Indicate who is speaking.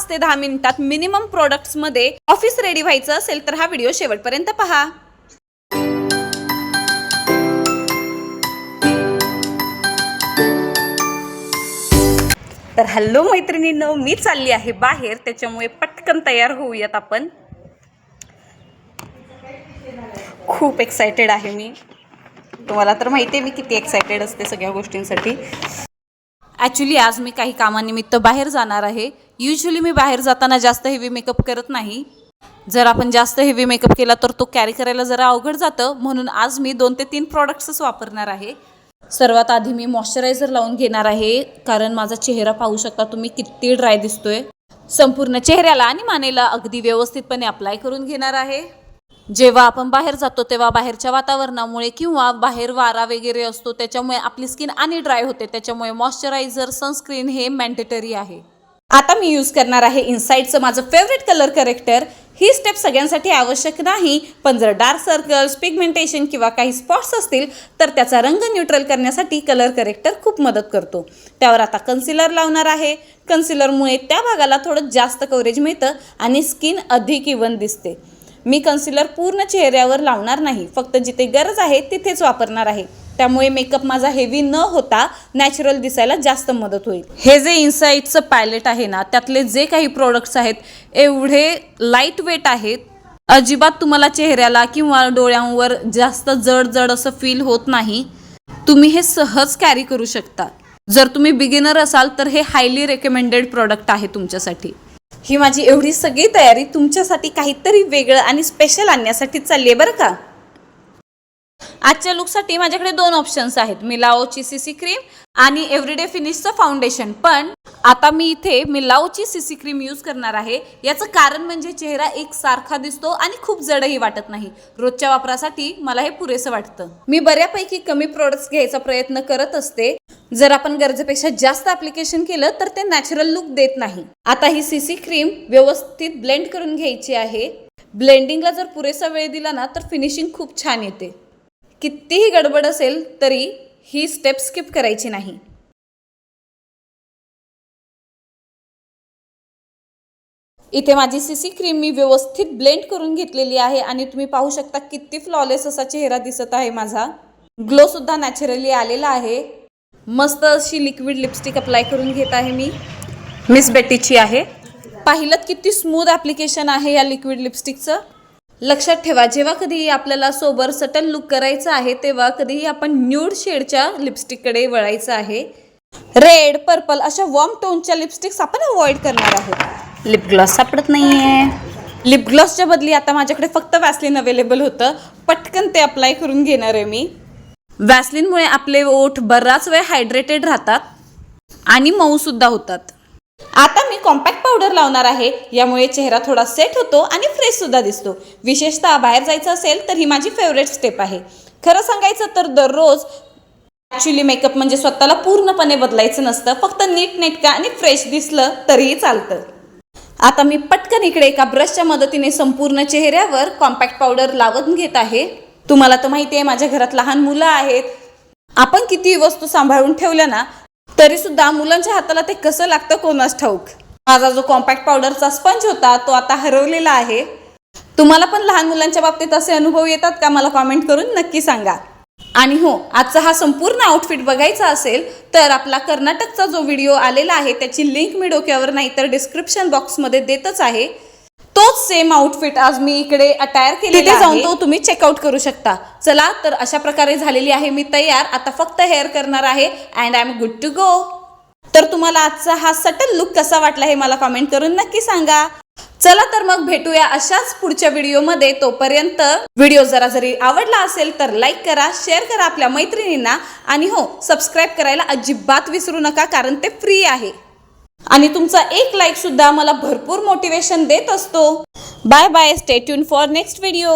Speaker 1: 5 ते 10 मिनिटात minimum प्रोडक्ट्समध्ये office ready व्हायचं असेल तर हा व्हिडिओ शेवटपर्यंत पहा। तर हॅलो मैत्रिणींनो, मी चालली आहे बाहेर, त्याच्यामुळे पटकन तयार होऊयात आपण। खूप एक्साइटेड आहे मी, तुम्हाला तर माहिती आहे मी किती एक्साइटेड असते सगळ्या गोष्टींसाठी। ॲक्च्युली आज मी काही कामानिमित्त बाहेर जाणार आहे। युजली मी बाहेर जाताना जास्त हेवी मेकअप करत नाही, जर आपण जास्त हेवी मेकअप केला तर तो कॅरी करायला जरा अवघड जातं, म्हणून आज मी 2 ते 3 प्रोडक्ट्सच वापरणार आहे। सर्वात आधी मी मॉइश्चरायझर लावून घेणार आहे, कारण माझा चेहरा पाहू शकता तुम्ही किती ड्राय दिसतोय। संपूर्ण चेहऱ्याला आणि मानेला अगदी व्यवस्थितपणे अप्लाय करून घेणार आहे। जेव्हा आपण बाहेर जातो तेव्हा बाहेरच्या वातावरणामुळे किंवा बाहेर वारा वगैरे असतो त्याच्यामुळे आपली स्किन आणि ड्राय होते, त्याच्यामुळे मॉइश्चरायझर सनस्क्रीन हे मॅन्डेटरी आहे। आता मी यूज करणार आहे इनसाइडचं माझं फेवरेट कलर करेक्टर। ही स्टेप सगळ्यांसाठी आवश्यक नाही, पण जर डार्क सर्कल्स, पिगमेंटेशन किंवा काही स्पॉट्स असतील तर त्याचा रंग न्यूट्रल करण्यासाठी कलर करेक्टर खूप मदत करतो। त्यावर आता कन्सिलर लावणार आहे। कन्सिलरमुळे त्या भागाला थोडं जास्त कव्हरेज मिळतं आणि स्किन अधिक इव्हन दिसते। मी कन्सिलर पूर्ण चेहऱ्यावर लावणार नाही, फक्त जिथे गरज आहे तिथेच वापरणार आहे, त्यामुळे मेकअप माझा हेवी न होता नॅचरल दिसायला जास्त मदत होईल। हे जे इनसाइडचं पॅलेट आहे ना, त्यातले जे काही प्रोडक्ट्स आहेत एवढे लाईट वेट आहेत, अजिबात तुम्हाला चेहऱ्याला किंवा डोळ्यांवर जास्त जड जड असं फील होत नाही। तुम्ही हे सहज कॅरी करू शकता। जर तुम्ही बिगिनर असाल तर हे हायली रेकमेंडेड प्रोडक्ट आहे तुमच्यासाठी। ही माझी एवढी सगळी तयारी तुमच्यासाठी काहीतरी वेगळं आणि स्पेशल आणण्यासाठी चालली आहे बरं का। आजच्या लुकसाठी माझ्याकडे 2 ऑप्शन्स आहेत, मिलाओची सीसी क्रीम आणि एव्हरीडे फिनिशचं फाउंडेशन। पण आता मी इथे मिलाओची सीसी क्रीम यूज करणार आहे। याचं कारण म्हणजे चेहरा एकसारखा दिसतो आणि खूप जडही वाटत नाही। रोजच्या वापरासाठी मला हे पुरेसं वाटतं। मी बऱ्यापैकी कमी प्रोडक्ट्स घ्यायचा प्रयत्न करत असते, जर आपण गरजेपेक्षा जास्त ॲप्लिकेशन केलं तर ते नॅचरल लुक देत नाही। आता ही सीसी क्रीम व्यवस्थित ब्लेंड करून घ्यायची आहे। ब्लेंडिंगला जर पुरेसा वेळ दिला ना तर फिनिशिंग खूप छान येते। कितीही गडबड असेल तरी ही स्टेप स्किप करायची नाही। इथे माझी सीसी क्रीम मी व्यवस्थित ब्लेंड करून घेतलेली आहे आणि तुम्ही पाहू शकता किती फ्लॉलेस असा चेहरा दिसत आहे माझा। ग्लो सुद्धा नॅचरली आलेला आहे। मस्त अशी लिक्विड लिपस्टिक अप्लाय करून घेत आहे मी, मिस बेटीची आहे। पाहिलं किती स्मूथ ॲप्लिकेशन आहे या लिक्विड लिपस्टिकचं। लक्षात ठेवा, जेव्हा कधीही आपल्याला सोबर सटल लुक करायचा आहे तेव्हा कधीही आपण न्यूड शेडच्या लिपस्टिककडे वळायचं आहे। रेड, पर्पल अशा वॉर्म टोनच्या लिपस्टिक्स आपण अवॉइड करणार आहोत। लिप ग्लॉस सापडत नाहीये। लिप ग्लॉसच्या बदली आता माझ्याकडे फक्त वॅसलीन अवेलेबल होतं, पटकन ते अप्लाय करून घेणार आहे मी। वॅसलीनमुळे आपले ओठ बराच वेळ हायड्रेटेड राहतात आणि मऊ सुद्धा होतात। आता मी कॉम्पॅक्ट पावडर लावणार आहे, यामुळे चेहरा थोडा सेट होतो आणि फ्रेश सुद्धा दिसतो। विशेषतः बाहेर जायचं असेल तर ही माझी फेवरेट स्टेप आहे। खरं सांगायचं तर दररोज ॲक्च्युली मेकअप म्हणजे स्वतःला पूर्णपणे बदलायचं नसतं, फक्त नीटनेटका आणि फ्रेश दिसलं तरीही चालतं। आता मी पटकन इकडे एका ब्रशच्या मदतीने संपूर्ण चेहऱ्यावर कॉम्पॅक्ट पावडर लावून घेत आहे। तुम्हाला तर माहिती आहे माझ्या घरात लहान मुलं आहेत, आपण किती वस्तू सांभाळून ठेवल्या ना तरी सुद्धा मुलांच्या हाताला ते कसं लागतं कोणास ठाऊक। माझा जो कॉम्पॅक्ट पावडरचा स्पंज होता तो आता हरवलेला आहे। तुम्हाला पण लहान मुलांच्या बाबतीत असे अनुभव येतात का, मला कॉमेंट करून नक्की सांगा। आणि हो, आजचा हा संपूर्ण आउटफिट बघायचा असेल तर आपला कर्नाटकचा जो व्हिडिओ आलेला आहे त्याची लिंक मी डोक्यावर नाही तर डिस्क्रिप्शन बॉक्समध्ये देतच आहे। तोच सेम आउटफिट आज मी इकडे अटायर केलेला आहे, जाऊन तो तुम्ही चेकआउट करू शकता। चला तर अशा प्रकारे झालेली आहे मी तयार। आता फक्त हेअर करणार आहे and I am good to go. तर तुम्हाला आजचा हा सटल लुक कसा वाटला हे मला कमेंट करून नक्की सांगा। चला तर मग भेटूया अशाच पुढच्या व्हिडिओमध्ये। तोपर्यंत व्हिडिओ जरी आवडला असेल तर लाईक करा, शेअर करा आपल्या मैत्रिणींना आणि हो, सबस्क्राईब करायला अजिबात विसरू नका, कारण ते फ्री आहे आणि तुमचा एक लाईक सुद्धा मला भरपूर मोटिवेशन देत असतो। Bye bye, stay tuned for next video.